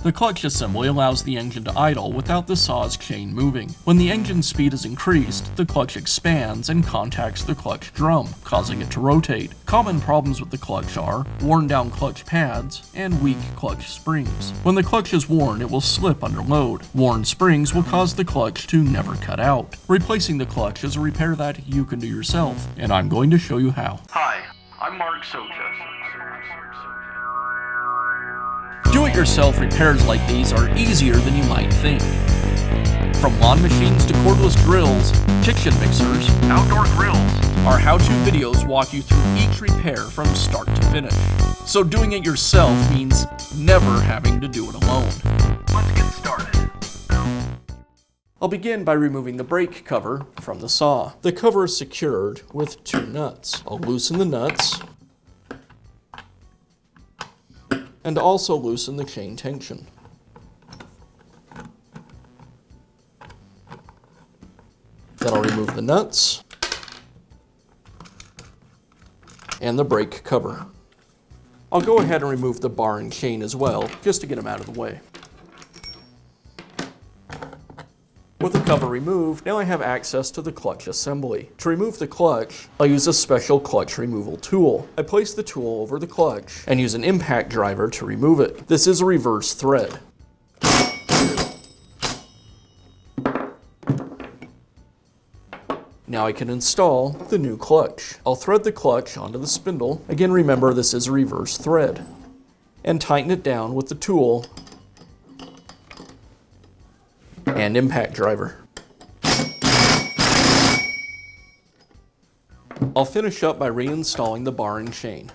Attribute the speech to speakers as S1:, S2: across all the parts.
S1: The clutch assembly allows the engine to idle without the saw's chain moving. When the engine speed is increased, the clutch expands and contacts the clutch drum, causing it to rotate. Common problems with the clutch are worn down clutch pads and weak clutch springs. When the clutch is worn, it will slip under load. Worn springs will cause the clutch to never cut out. Replacing the clutch is a repair that you can do yourself, and I'm going to show you how.
S2: Hi, I'm Mark Socha.
S1: Do-it-yourself repairs like these are easier than you might think. From lawn machines to cordless drills, kitchen mixers,
S2: Outdoor grills.
S1: our how-to videos walk you through each repair from start to finish. So doing it yourself means never having to do it alone.
S2: Let's get started.
S1: I'll begin by removing the brake cover from the saw. The cover is secured with 2 nuts. I'll loosen the nuts and also loosen the chain tension. Then I'll remove the nuts and the brake cover. I'll go ahead and remove the bar and chain as well, just to get them out of the way. With the cover removed, now I have access to the clutch assembly. To remove the clutch, I'll use a special clutch removal tool. I place the tool over the clutch and use an impact driver to remove it. This is a reverse thread. Now I can install the new clutch. I'll thread the clutch onto the spindle. Again, remember this is a reverse thread. And tighten it down with the tool and impact driver. I'll finish up by reinstalling the bar and chain.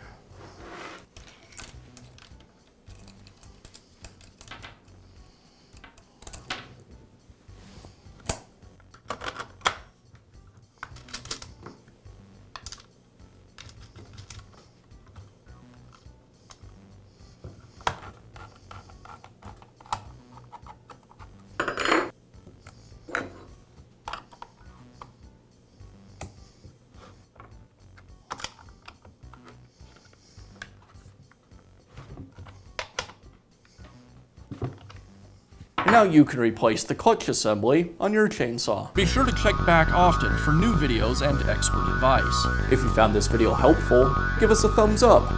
S1: Now you can replace the clutch assembly on your chainsaw. Be sure to check back often for new videos and expert advice. If you found this video helpful, give us a thumbs up.